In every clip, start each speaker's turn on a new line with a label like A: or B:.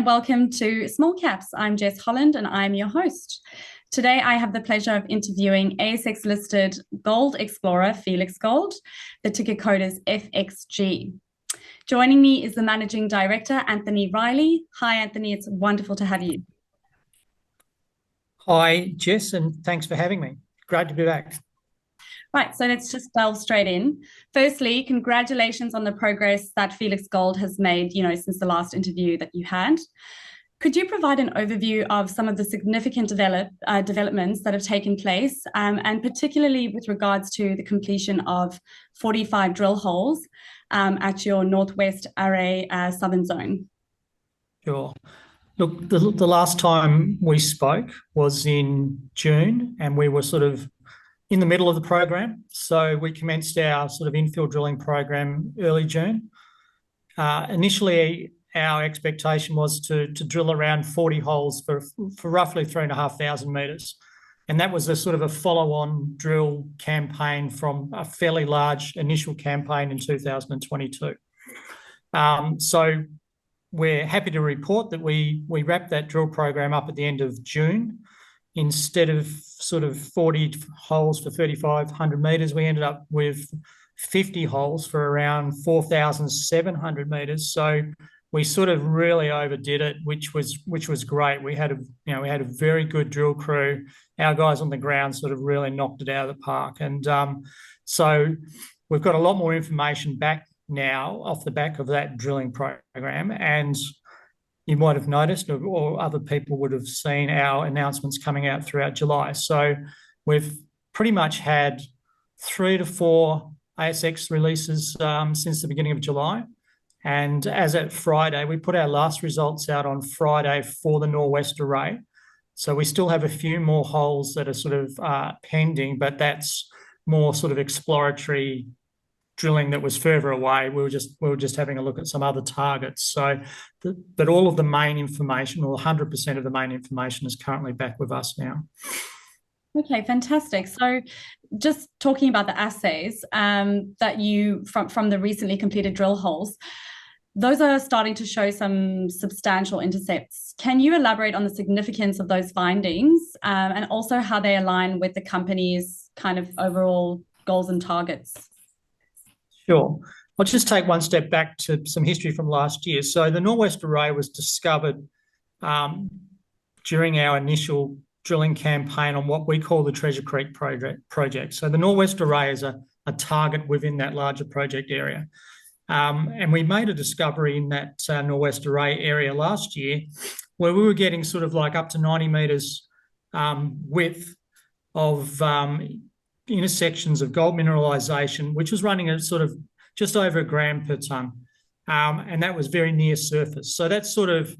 A: and welcome to Small Caps. I'm Jess Holland and I'm your host. Today I have the pleasure of interviewing ASX-listed gold explorer Felix Gold. The ticker code is FXG. Joining me is the Managing Director, Anthony Reilly. Hi, Anthony. It's wonderful to have you.
B: Hi, Jess, and thanks for having me. Great to be back.
A: Right, so let's just delve straight in. Firstly, congratulations on the progress that Felix Gold has made, since the last interview that you had. Could you provide an overview of some of the significant developments that have taken place, and particularly with regards to the completion of 45 drill holes at your Northwest Array Southern Zone?
B: Sure. Look, the last time we spoke was in June, and we were sort of in the middle of the program. So we commenced our sort of infill drilling program early June. Initially, our expectation was to drill around 40 holes for roughly 3,500 metres. And that was a sort of a follow-on drill campaign from a fairly large initial campaign in 2022. So we're happy to report that we wrapped that drill program up at the end of June. Instead of sort of 40 holes for 3,500 metres, we ended up with 50 holes for around 4,700 metres. So we sort of really overdid it, which was great. We had a very good drill crew. Our guys on the ground sort of really knocked it out of the park, and so we've got a lot more information back now off the back of that drilling program. And you might have noticed, or other people would have seen our announcements coming out throughout July. So we've pretty much had 3 to 4 ASX releases since the beginning of July. And as at Friday, we put our last results out on Friday for the Northwest Array. So we still have a few more holes that are sort of pending, but that's more sort of exploratory drilling that was further away. We were just having a look at some other targets. So, but all of the main information, or 100% of the main information, is currently back with us now.
A: Okay, fantastic. So, just talking about the assays that you from the recently completed drill holes, those are starting to show some substantial intercepts. Can you elaborate on the significance of those findings, and also how they align with the company's kind of overall goals and targets?
B: Sure. I'll just take one step back to some history from last year. So the Northwest Array was discovered during our initial drilling campaign on what we call the Treasure Creek project. So the Northwest Array is a target within that larger project area. And we made a discovery in that Northwest Array area last year where we were getting sort of like up to 90 metres width of intersections of gold mineralisation, which was running at sort of just over 1 gram per tonne. And that was very near surface. So that's sort of,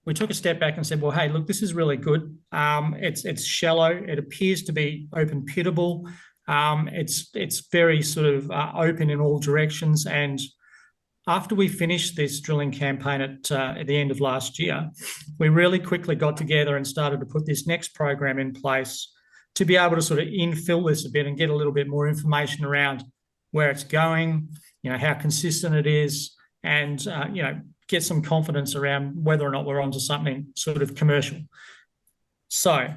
B: we took a step back and said, well, hey, look, this is really good. It's shallow. It appears to be open pittable. It's very sort of open in all directions. And after we finished this drilling campaign at the end of last year, we really quickly got together and started to put this next program in place to be able to sort of infill this a bit and get a little bit more information around where it's going, how consistent it is, and, get some confidence around whether or not we're onto something sort of commercial. So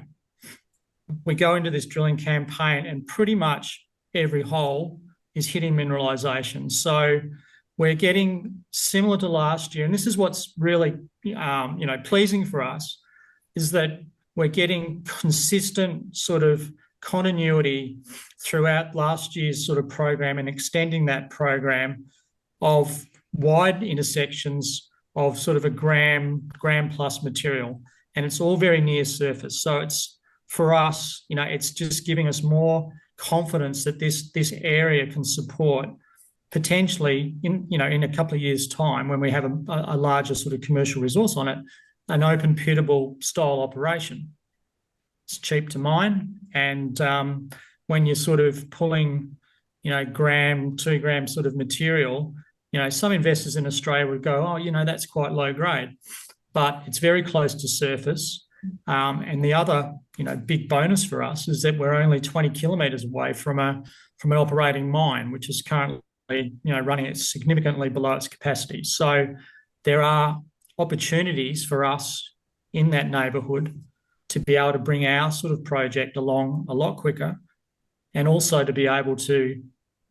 B: we go into this drilling campaign and pretty much every hole is hitting mineralisation. So we're getting similar to last year, and this is what's really, pleasing for us, is that we're getting consistent sort of continuity throughout last year's sort of program and extending that program of wide intersections of sort of a gram plus material. And it's all very near surface. So it's, for us, it's just giving us more confidence that this area can support potentially in a couple of years' time, when we have a larger sort of commercial resource on it, an open pittable style operation. It's cheap to mine, and when you're sort of pulling, 1 gram, 2 gram sort of material, some investors in Australia would go, oh, that's quite low grade, but it's very close to surface. And the other, big bonus for us is that we're only 20 kilometres away from an operating mine, which is currently, running it significantly below its capacity. So there are opportunities for us in that neighbourhood to be able to bring our sort of project along a lot quicker, and also to be able to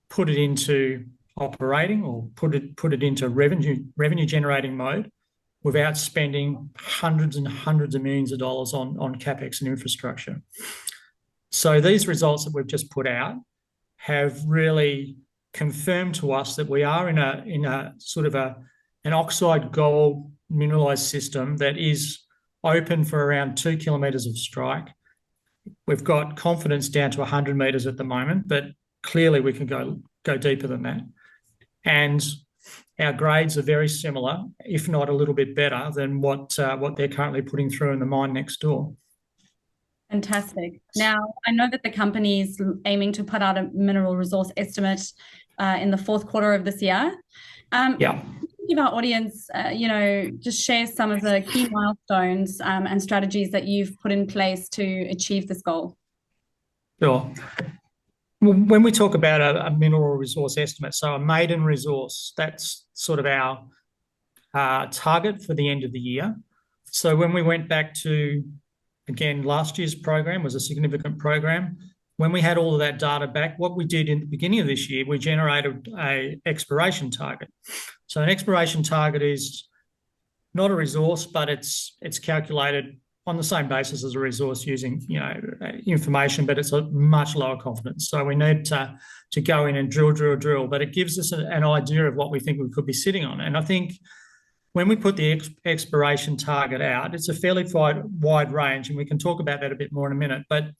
B: put it into operating or put it into revenue generating mode without spending hundreds and hundreds of millions of dollars on capex and infrastructure. So these results that we've just put out have really confirmed to us that we are in a sort of an oxide gold mineralised system that is open for around 2 kilometres of strike. We've got confidence down to 100 metres at the moment, but clearly we can go deeper than that. And our grades are very similar, if not a little bit better than what they're currently putting through in the mine next door.
A: Fantastic. Now, I know that the company is aiming to put out a mineral resource estimate in the fourth quarter of this year. Give our audience, just share some of the key milestones and strategies that you've put in place to achieve this goal.
B: Sure. When we talk about a mineral resource estimate, so a maiden resource, that's sort of our target for the end of the year. So when we went back to, again, last year's program was a significant program. When we had all of that data back, what we did in the beginning of this year, we generated an exploration target. So an exploration target is not a resource, but it's calculated on the same basis as a resource using, information, but it's a much lower confidence. So we need to go in and drill, but it gives us an idea of what we think we could be sitting on. And I think when we put the exploration target out, it's a fairly wide range, and we can talk about that a bit more in a minute. But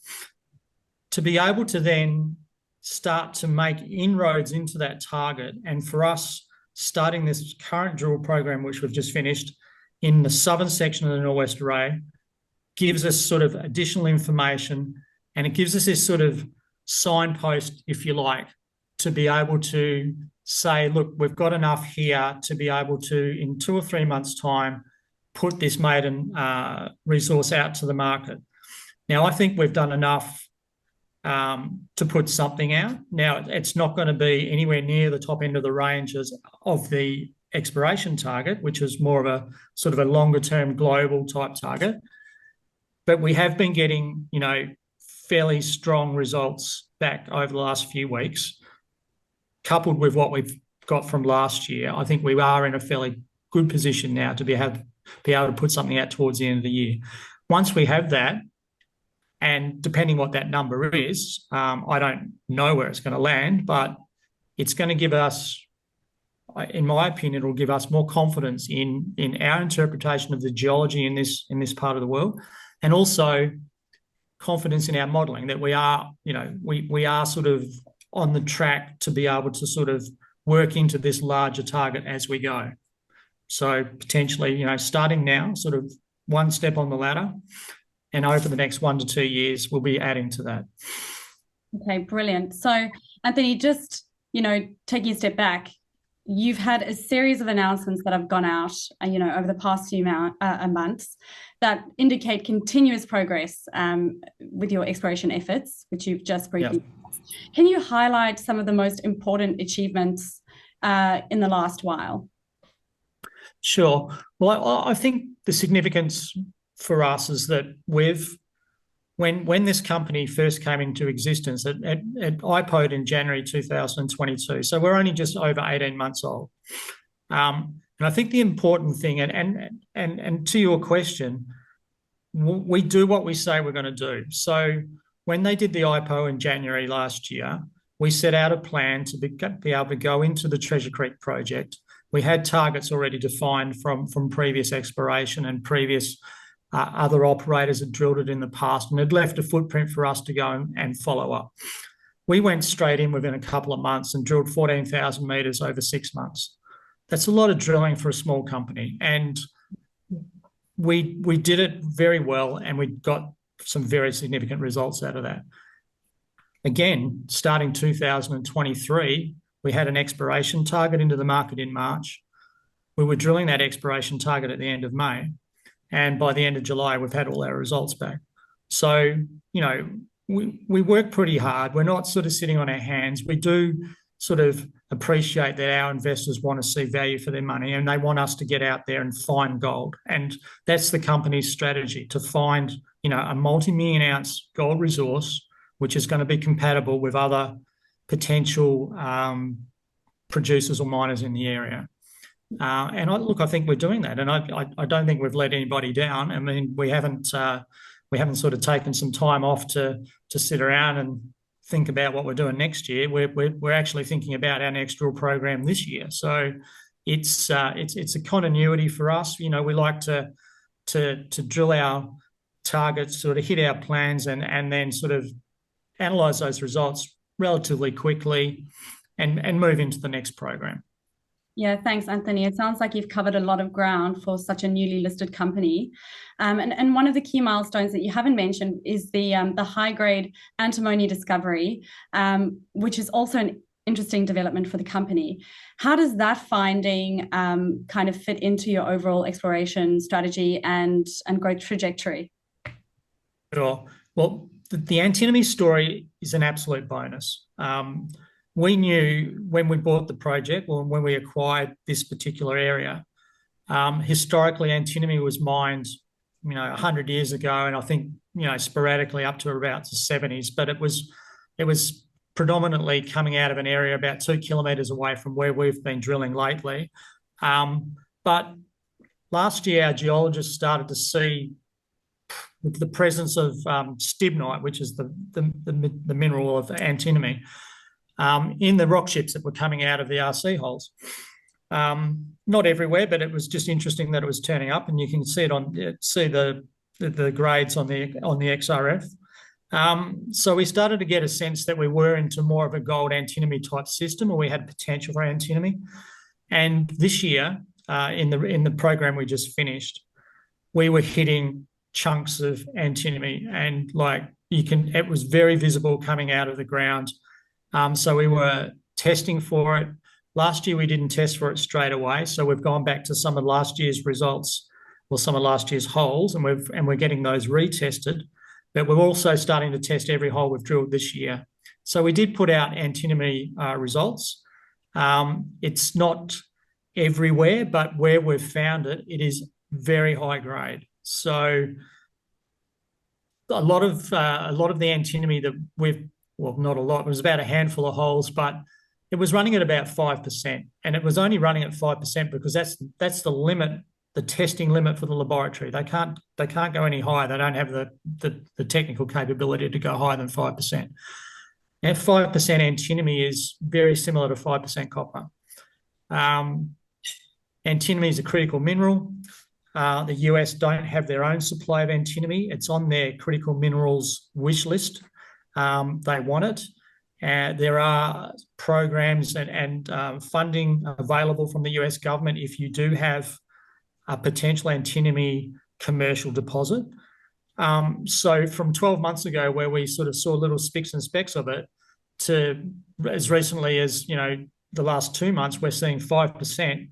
B: to be able to then start to make inroads into that target, and for us, starting this current drill program, which we've just finished in the southern section of the Northwest Array, gives us sort of additional information, and it gives us this sort of signpost, if you like, to be able to say, look, we've got enough here to be able to, in 2 or 3 months' time, put this maiden resource out to the market. Now, I think we've done enough to put something out. Now, it's not going to be anywhere near the top end of the ranges of the exploration target, which is more of a sort of a longer-term global type target. But we have been getting, fairly strong results back over the last few weeks, coupled with what we've got from last year. I think we are in a fairly good position now to be able to put something out towards the end of the year. Once we have that, and depending what that number is, I don't know where it's going to land, but it's going to give us, in my opinion, it will give us more confidence in our interpretation of the geology in this part of the world, and also confidence in our modelling that we are, we are sort of on the track to be able to sort of work into this larger target as we go. So potentially, starting now, sort of one step on the ladder, and over the next 1 to 2 years, we'll be adding to that.
A: Okay, brilliant. So, Anthony, just, taking a step back, you've had a series of announcements that have gone out, over the past few months that indicate continuous progress with your exploration efforts, which you've just briefly.
B: Yep.
A: Can you highlight some of the most important achievements in the last while?
B: Sure. Well, I think the significance for us is that when this company first came into existence, it IPO'd in January 2022, so we're only just over 18 months old. And I think the important thing, and to your question, we do what we say we're going to do. So when they did the IPO in January last year, we set out a plan to be able to go into the Treasure Creek project. We had targets already defined from previous exploration, and previous other operators had drilled it in the past, and had left a footprint for us to go and follow up. We went straight in within a couple of months and drilled 14,000 metres over 6 months. That's a lot of drilling for a small company, and we did it very well, and we got some very significant results out of that. Again, starting 2023, we had an exploration target into the market in March. We were drilling that exploration target at the end of May, and by the end of July, we've had all our results back. So, we work pretty hard. We're not sort of sitting on our hands. We do sort of appreciate that our investors want to see value for their money, and they want us to get out there and find gold. And that's the company's strategy, to find, a multi-million ounce gold resource, which is going to be compatible with other potential producers or miners in the area. And I think we're doing that, and I don't think we've let anybody down. I mean, we haven't sort of taken some time off to sit around and think about what we're doing next year. We're actually thinking about our next drill program this year. So it's a continuity for us. We like to drill our targets, sort of hit our plans, and then sort of analyse those results relatively quickly and move into the next program.
A: Yeah, thanks, Anthony. It sounds like you've covered a lot of ground for such a newly listed company. And one of the key milestones that you haven't mentioned is the high-grade antimony discovery, which is also an interesting development for the company. How does that finding kind of fit into your overall exploration strategy and growth trajectory?
B: Sure. Well, the antimony story is an absolute bonus. We knew when we bought the project, or when we acquired this particular area, historically antimony was mined, 100 years ago, and I think, sporadically up to about the 70s, but it was predominantly coming out of an area about 2 kilometres away from where we've been drilling lately. But last year, our geologists started to see the presence of stibnite, which is the mineral of antimony, in the rock chips that were coming out of the RC holes. Not everywhere, but it was just interesting that it was turning up, and you can see the grades on the XRF. So we started to get a sense that we were into more of a gold antimony type system, or we had potential for antimony. And this year, in the program we just finished, we were hitting chunks of antimony, and it was very visible coming out of the ground. So we were testing for it. Last year we didn't test for it straight away, so we've gone back to some of last year's results, or some of last year's holes, and we're getting those retested. But we're also starting to test every hole we've drilled this year. So we did put out antimony results. It's not everywhere, but where we've found it, it is very high grade. So a lot of the antimony that not a lot, it was about a handful of holes, but it was running at about 5%, and it was only running at 5% because that's the limit, the testing limit for the laboratory. They can't go any higher. They don't have the technical capability to go higher than 5%. And 5% antimony is very similar to 5% copper. Antimony is a critical mineral. The US don't have their own supply of antimony. It's on their critical minerals wish list. They want it. There are programs and funding available from the US government if you do have a potential antimony commercial deposit. So from 12 months ago, where we sort of saw little spicks and specks of it, to as recently as the last 2 months, we're seeing 5%.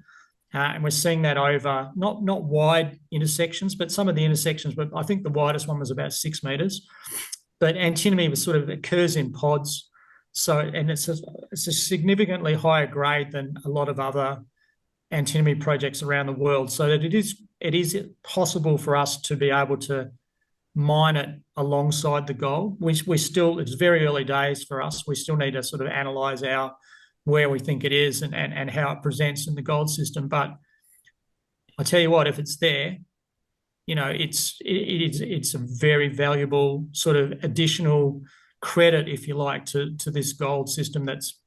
B: And we're seeing that over not wide intersections, but some of the intersections, but I think the widest one was about 6 metres. But antimony sort of occurs in pods. So, and it's a significantly higher grade than a lot of other antimony projects around the world. So that it is possible for us to be able to mine it alongside the gold. It's very early days for us. We still need to sort of analyse where we think it is and how it presents in the gold system. But I tell you what, if it's there, it's a very valuable sort of additional credit, if you like, to this gold system. That's,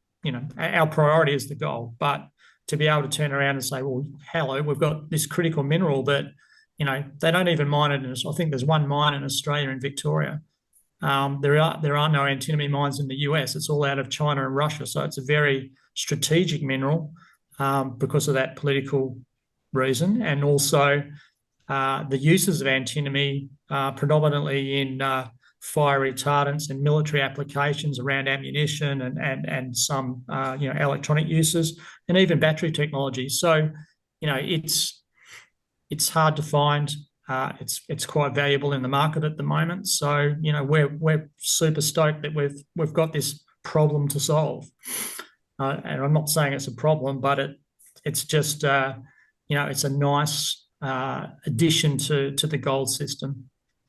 B: our priority is the gold, but to be able to turn around and say, well, hello, we've got this critical mineral that, they don't even mine it. I think there's one mine in Australia, in Victoria. There are no antimony mines in the US. It's all out of China and Russia. So it's a very strategic mineral because of that political reason. And also the uses of antimony predominantly in fire retardants and military applications around ammunition and some electronic uses, and even battery technology. So it's hard to find. It's quite valuable in the market at the moment. So we're super stoked that we've got this problem to solve. and I'm not saying it's a problem, but it's just it's a nice addition to the gold system.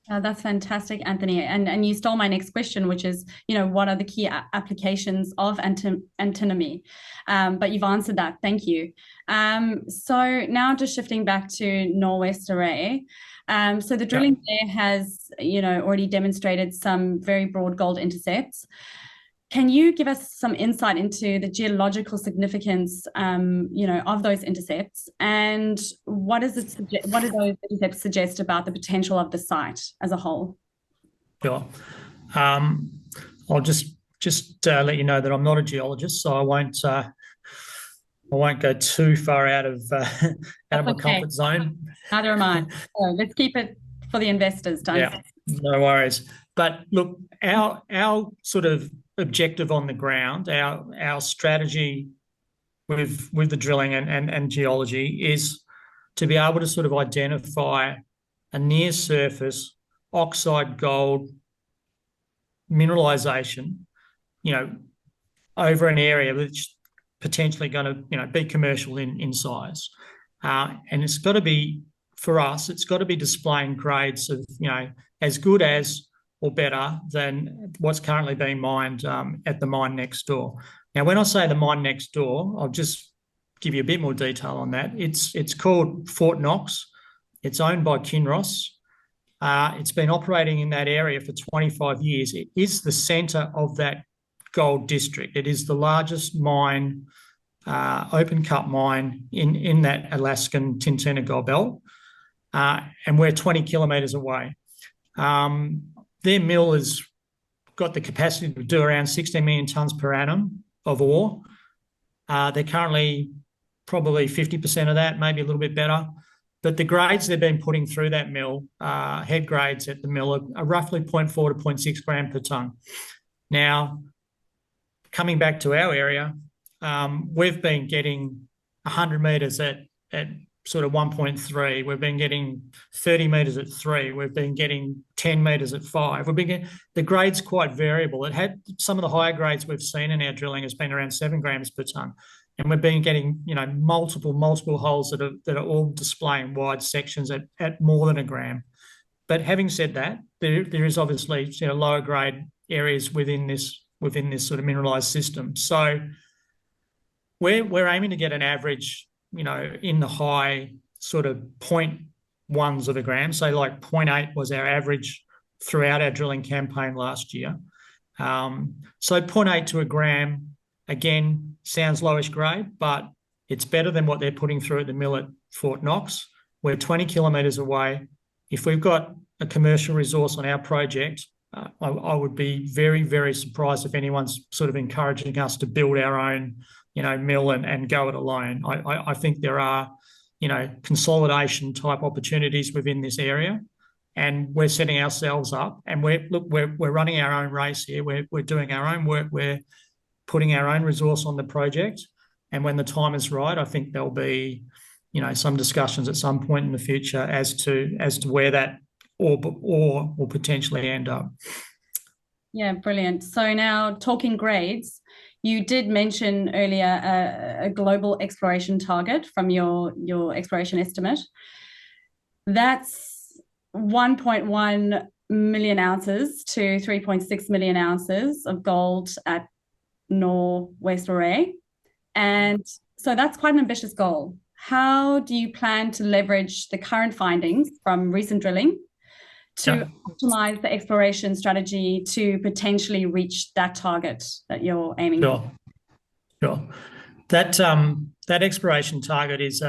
A: That's fantastic, Anthony. And you stole my next question, which is, what are the key applications of antimony? But you've answered that. Thank you. So now just shifting back to Northwest Array. So the drilling there has, already demonstrated some very broad gold intercepts. Can you give us some insight into the geological significance, of those intercepts, and what do those intercepts suggest about the potential of the site as a whole?
B: Sure. I'll just let you know that I'm not a geologist, so I won't go too far out of my comfort zone.
A: Neither am I. So let's keep it for the investors.
B: Yeah, no worries. But look, our sort of objective on the ground, our strategy with the drilling and geology is to be able to sort of identify a near surface oxide gold mineralisation, over an area which potentially going to be commercial in size, and it's got to be, for us, it's got to be displaying grades of as good as or better than what's currently being mined at the mine next door. Now, when I say the mine next door, I'll just give you a bit more detail on that. It's called Fort Knox. It's owned by Kinross. It's been operating in that area for 25 years. It is the centre of that gold district. It is the largest mine, open cut mine in that Alaskan Tintina gold belt, and we're 20 kilometres away. Their mill has got the capacity to do around 16 million tonnes per annum of ore. They're currently probably 50% of that, maybe a little bit better. But the grades they've been putting through that mill, head grades at the mill, are roughly 0.4 to 0.6 gram per tonne. Now, coming back to our area, we've been getting 100 metres at sort of 1.3. We've been getting 30 metres at 3. We've been getting 10 metres at 5. The grade's quite variable. It had some of the higher grades we've seen in our drilling has been around 7 grams per tonne. And we've been getting, multiple holes that are all displaying wide sections at more than a gram. But having said that, there is obviously lower grade areas within this sort of mineralised system. So we're aiming to get an average, in the high sort of 0.1s of a gram. So like 0.8 was our average throughout our drilling campaign last year. So 0.8 to a gram, again, sounds lowish grade, but it's better than what they're putting through at the mill at Fort Knox. We're 20 kilometres away. If we've got a commercial resource on our project, I would be very, very surprised if anyone's sort of encouraging us to build our own, mill and go it alone. I think there are, consolidation type opportunities within this area, and we're setting ourselves up. And we're running our own race here. We're doing our own work. We're putting our own resource on the project, and when the time is right, I think there'll be, some discussions at some point in the future as to where that ore will potentially end up.
A: Yeah, brilliant. So now talking grades, you did mention earlier a global exploration target from your exploration estimate. That's 1.1 million ounces to 3.6 million ounces of gold at Northwest Array. And so that's quite an ambitious goal. How do you plan to leverage the current findings from recent drilling to optimize the exploration strategy to potentially reach that target that you're aiming for?
B: Sure. That exploration target is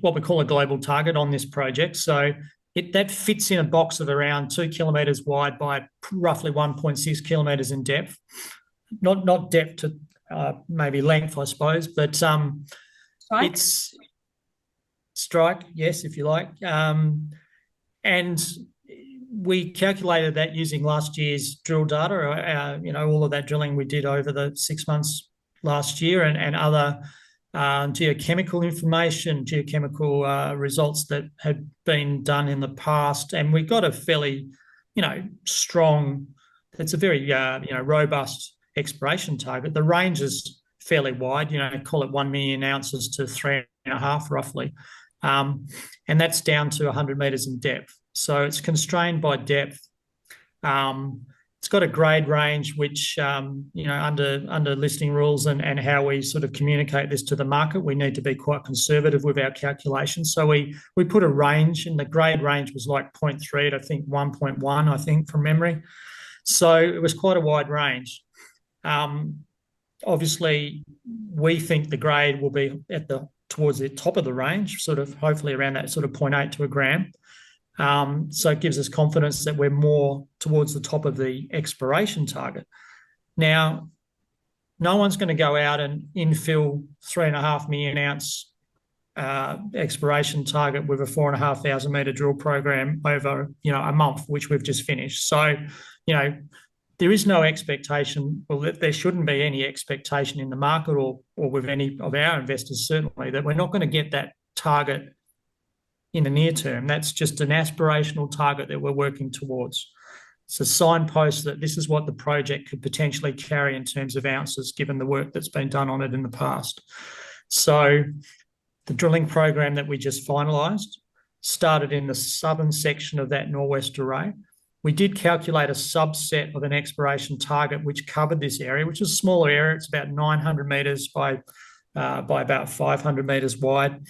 B: what we call a global target on this project. So that fits in a box of around 2 kilometres wide by roughly 1.6 kilometres in depth. Not depth to maybe length, I suppose, but it's strike, yes, if you like. And we calculated that using last year's drill data, all of that drilling we did over the 6 months last year, and other geochemical information, geochemical results that had been done in the past. And we got a fairly, strong, it's a very, robust exploration target. The range is fairly wide, call it 1 million ounces to 3.5 roughly. And that's down to 100 metres in depth. So it's constrained by depth. It's got a grade range, which, under listing rules and how we sort of communicate this to the market, we need to be quite conservative with our calculations. So we put a range, and the grade range was like 0.3 to, I think, 1.1, I think, from memory. So it was quite a wide range. Obviously, we think the grade will be towards the top of the range, sort of hopefully around that sort of 0.8 to a gram. So it gives us confidence that we're more towards the top of the exploration target. Now, no one's going to go out and infill 3.5 million ounce exploration target with a 4,500 metre drill program over, a month, which we've just finished. So, there is no expectation, well, there shouldn't be any expectation in the market or with any of our investors, certainly, that we're not going to get that target in the near term. That's just an aspirational target that we're working towards. It's a signpost that this is what the project could potentially carry in terms of ounces, given the work that's been done on it in the past. So the drilling program that we just finalised started in the southern section of that northwest array. We did calculate a subset of an exploration target which covered this area, which is a smaller area. It's about 900 metres by about 500 metres wide.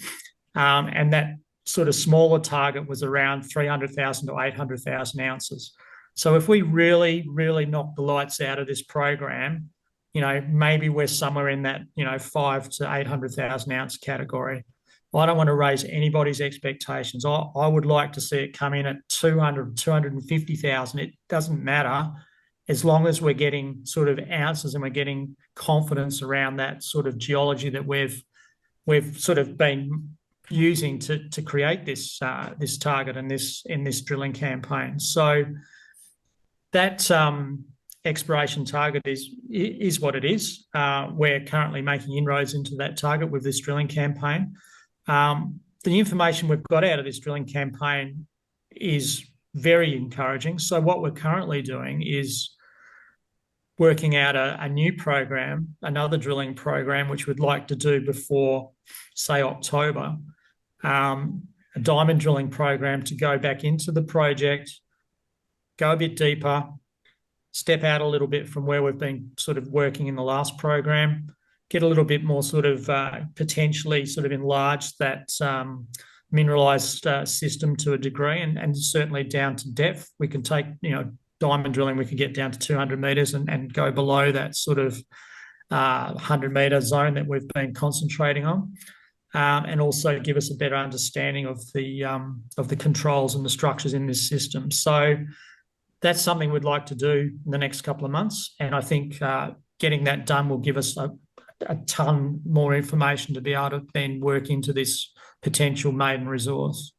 B: And that sort of smaller target was around 300,000 to 800,000 ounces. So if we really, really knock the lights out of this program, maybe we're somewhere in that, 5 to 800,000 ounce category. I don't want to raise anybody's expectations. I would like to see it come in at 200, 250,000. It doesn't matter as long as we're getting sort of ounces and we're getting confidence around that sort of geology that we've sort of been using to create this target and in this drilling campaign. So that exploration target is what it is. We're currently making inroads into that target with this drilling campaign. The information we've got out of this drilling campaign is very encouraging. So what we're currently doing is working out a new program, another drilling program, which we'd like to do before, say, October, a diamond drilling program to go back into the project, go a bit deeper, step out a little bit from where we've been sort of working in the last program, get a little bit more sort of potentially sort of enlarge that mineralised system to a degree, and certainly down to depth. We can take, diamond drilling, we could get down to 200 metres and go below that sort of 100 metre zone that we've been concentrating on, and also give us a better understanding of the controls and the structures in this system. So that's something we'd like to do in the next couple of months, and I think getting that done will give us a ton more information to be able to then work into this potential maiden resource.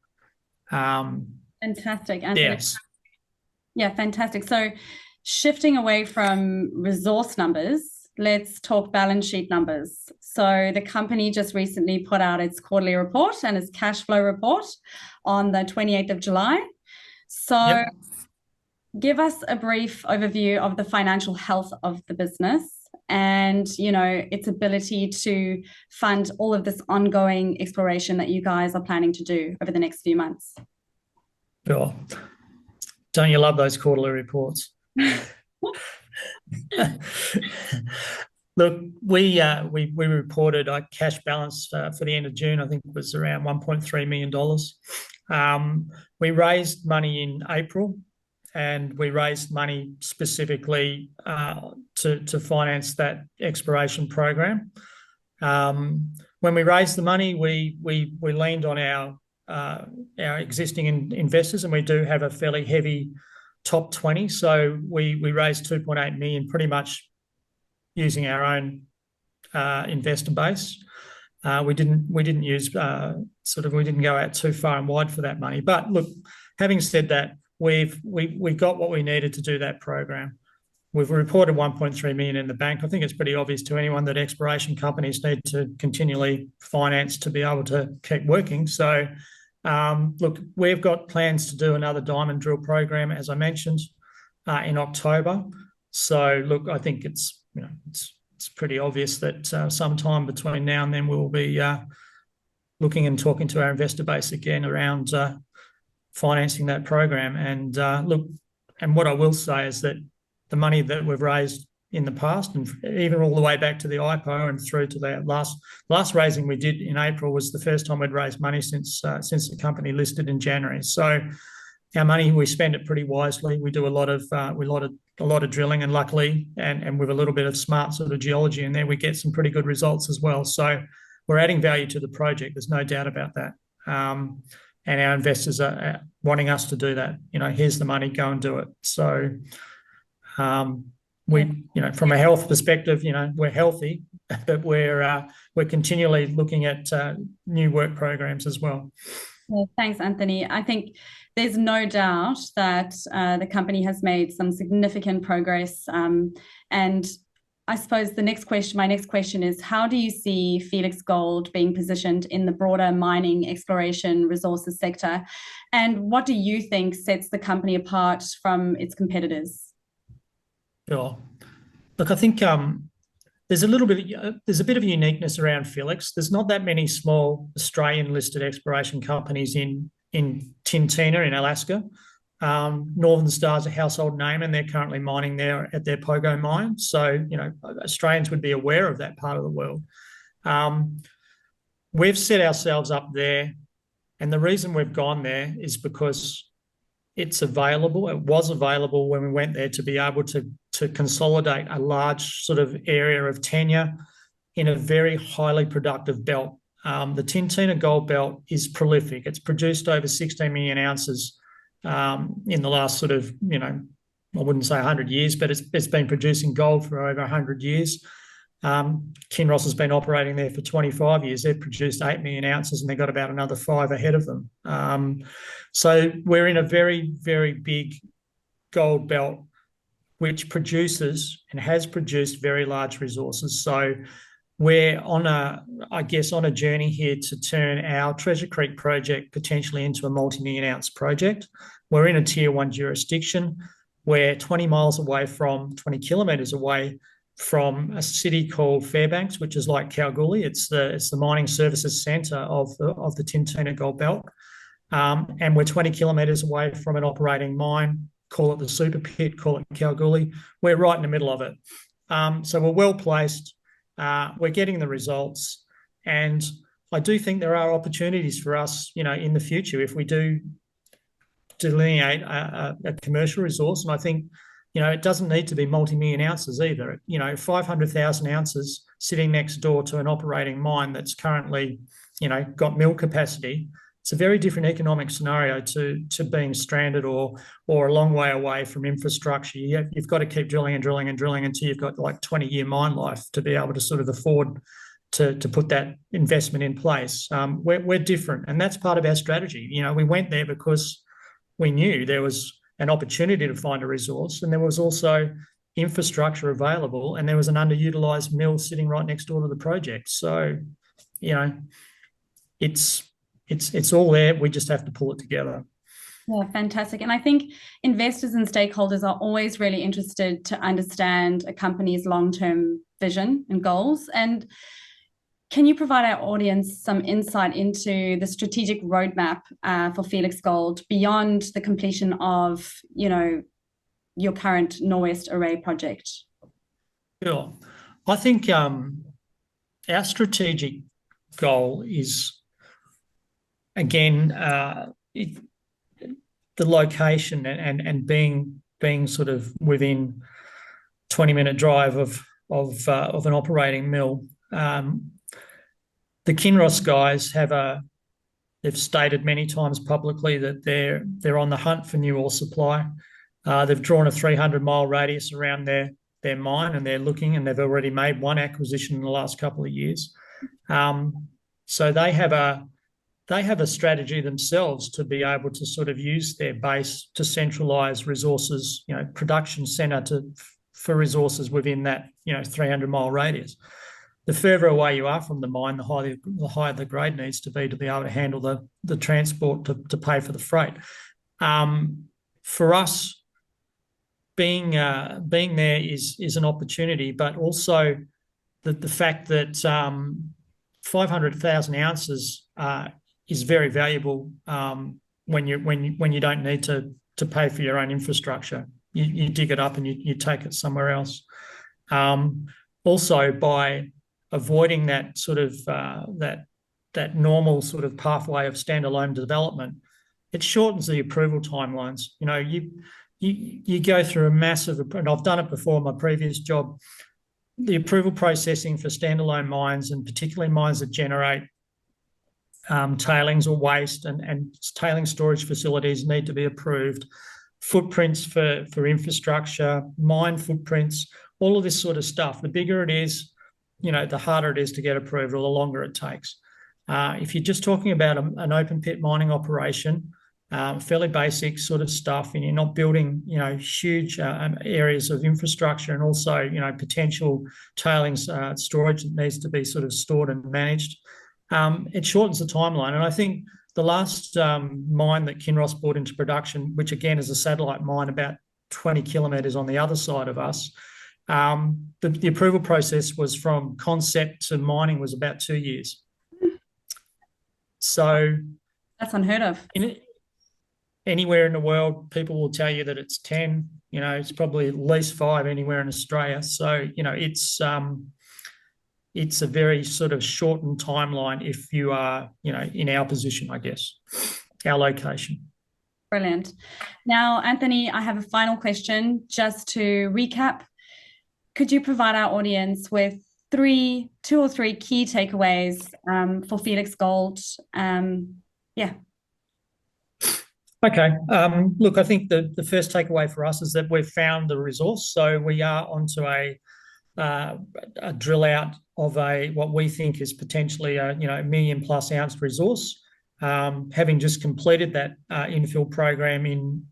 A: Fantastic. Anthony.
B: Yes.
A: Yeah, fantastic. So shifting away from resource numbers, let's talk balance sheet numbers. So the company just recently put out its quarterly report and its cash flow report on the 28th of July. So
B: Yep.
A: Give us a brief overview of the financial health of the business and, its ability to fund all of this ongoing exploration that you guys are planning to do over the next few months.
B: Sure. Don't you love those quarterly reports? Look, we reported a cash balance for the end of June, I think it was around $1.3 million. We raised money in April, and we raised money specifically to finance that exploration program. When we raised the money, we leaned on our existing investors, and we do have a fairly heavy top 20. So we raised 2.8 million pretty much using our own investor base. We didn't use we didn't go out too far and wide for that money. But look, having said that, we got what we needed to do that program. We've reported 1.3 million in the bank. I think it's pretty obvious to anyone that exploration companies need to continually finance to be able to keep working. So, look, we've got plans to do another diamond drill program, as I mentioned, in October. So, look, I think it's it's pretty obvious that sometime between now and then we'll be looking and talking to our investor base again around financing that program. And look, and what I will say is that the money that we've raised in the past, and even all the way back to the IPO and through to the last raising we did in April, was the first time we'd raised money since the company listed in January. So our money, we spend it pretty wisely. We do a lot of drilling, and luckily, and with a little bit of smart sort of geology in there, we get some pretty good results as well. So we're adding value to the project. There's no doubt about that. And our investors are wanting us to do that. Here's the money, go and do it. So we, from a health perspective, we're healthy, but we're continually looking at new work programs as well.
A: Yeah, thanks, Anthony. I think there's no doubt that the company has made some significant progress. And I suppose my next question is, how do you see Felix Gold being positioned in the broader mining, exploration, resources sector? And what do you think sets the company apart from its competitors?
B: Sure. Look, I think there's a bit of uniqueness around Felix. There's not that many small Australian listed exploration companies in Tintina in Alaska. Northern Star's a household name, and they're currently mining there at their Pogo mine. So, Australians would be aware of that part of the world. We've set ourselves up there, and the reason we've gone there is because it's available. It was available when we went there to be able to consolidate a large sort of area of tenure in a very highly productive belt. The Tintina Gold Belt is prolific. It's produced over 16 million ounces in the last sort of, I wouldn't say 100 years, but it's been producing gold for over 100 years. Kinross has been operating there for 25 years. They've produced 8 million ounces, and they've got about another 5 ahead of them. So we're in a very, very big gold belt, which produces and has produced very large resources. So we're on a journey here to turn our Treasure Creek project potentially into a multi-million ounce project. We're in a tier 1 jurisdiction. We're 20 kilometres away from a city called Fairbranks, which is like Kalgoorlie. It's the mining services centre of the Tintina Gold Belt. And we're 20 kilometres away from an operating mine, call it the Super Pit, call it Kalgoorlie. We're right in the middle of it. So we're well placed. We're getting the results. And I do think there are opportunities for us, in the future if we do delineate a commercial resource. And I think, it doesn't need to be multi-million ounces either. 500,000 ounces sitting next door to an operating mine that's currently, got mill capacity. It's a very different economic scenario to being stranded or a long way away from infrastructure. You've got to keep drilling and drilling and drilling until you've got like 20-year mine life to be able to sort of afford to put that investment in place. We're different, and that's part of our strategy. We went there because we knew there was an opportunity to find a resource, and there was also infrastructure available, and there was an underutilized mill sitting right next door to the project. So, it's all there. We just have to pull it together.
A: Yeah, fantastic. And I think investors and stakeholders are always really interested to understand a company's long-term vision and goals. And can you provide our audience some insight into the strategic roadmap for Felix Gold beyond the completion of, your current Norwest Array project?
B: Sure. I think our strategic goal is, again, the location and being sort of within 20-minute drive of an operating mill. The Kinross guys they've stated many times publicly that they're on the hunt for new ore supply. They've drawn a 300-mile radius around their mine, and they're looking, and they've already made one acquisition in the last couple of years. So they have a strategy themselves to be able to sort of use their base to centralise resources, production centre for resources within that 300-mile radius. The further away you are from the mine, the higher the grade needs to be able to handle the transport to pay for the freight. For us, being there is an opportunity, but also the fact that 500,000 ounces is very valuable when you don't need to pay for your own infrastructure. You dig it up and you take it somewhere else. Also, by avoiding that sort of that normal sort of pathway of standalone development, it shortens the approval timelines. You know, you go through a massive, and I've done it before in my previous job. The approval processing for standalone mines, and particularly mines that generate tailings or waste, and tailing storage facilities need to be approved. Footprints for infrastructure, mine footprints, all of this sort of stuff. The bigger it is, you know, the harder it is to get approved, or the longer it takes. If you're just talking about an open pit mining operation, fairly basic sort of stuff, and you're not building, you know, huge areas of infrastructure, and also, you know, potential tailings storage that needs to be sort of stored and managed, it shortens the timeline. And I think the last mine that Kinross brought into production, which again is a satellite mine about 20 kilometres on the other side of us, the approval process was from concept to mining was about 2 years. So
A: that's unheard of.
B: Anywhere in the world, people will tell you that it's 10. You know, it's probably at least 5 anywhere in Australia. So, you know, it's a very sort of shortened timeline if you are, you know, in our position, I guess, our location.
A: Brilliant. Now, Anthony, I have a final question just to recap. Could you provide our audience with two or three key takeaways for Felix Gold? Yeah.
B: Okay. Look, I think the first takeaway for us is that we've found the resource. So we are onto a drill out of what we think is potentially a 1 million plus ounce resource. Having just completed that infill program in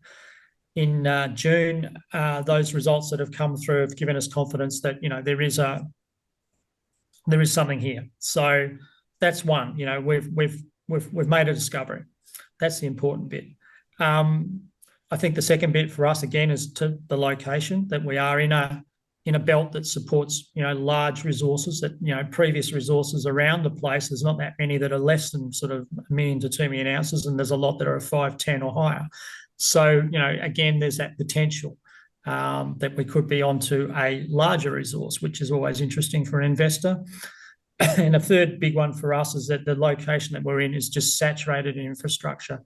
B: June, those results that have come through have given us confidence that, you know, there is something here. So that's one. You know, we've made a discovery. That's the important bit. I think the second bit for us again is to the location, that we are in a belt that supports, you know, large resources, that, you know, previous resources around the place. There's not that many that are less than sort of 1 million to 2 million ounces, and there's a lot that are 5, 10 or higher. So, you know, again, there's that potential that we could be onto a larger resource, which is always interesting for an investor. And a third big one for us is that the location that we're in is just saturated in infrastructure.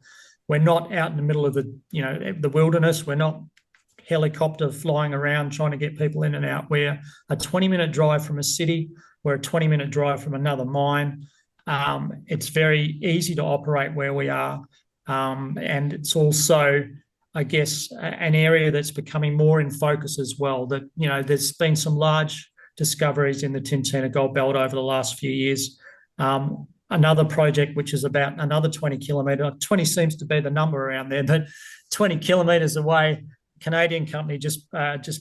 B: We're not out in the middle of the wilderness. We're not helicopter flying around trying to get people in and out. We're a 20-minute drive from a city. We're a 20-minute drive from another mine. It's very easy to operate where we are. And it's also, I guess, an area that's becoming more in focus as well. That, you know, there's been some large discoveries in the Tintina Gold Belt over the last few years. Another project which is about another 20 kilometres, 20 seems to be the number around there, but 20 kilometres away, a Canadian company just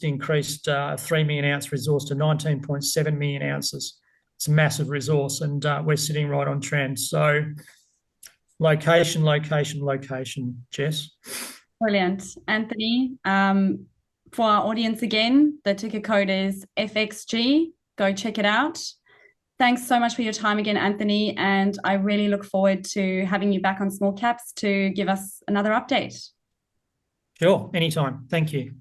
B: increased 3 million ounce resource to 19.7 million ounces. It's a massive resource, and we're sitting right on trend. So location, Jess.
A: Brilliant. Anthony, for our audience again, the ticker code is FXG. Go check it out. Thanks so much for your time again, Anthony, and I really look forward to having you back on Small Caps to give us another update.
B: Sure, anytime. Thank you.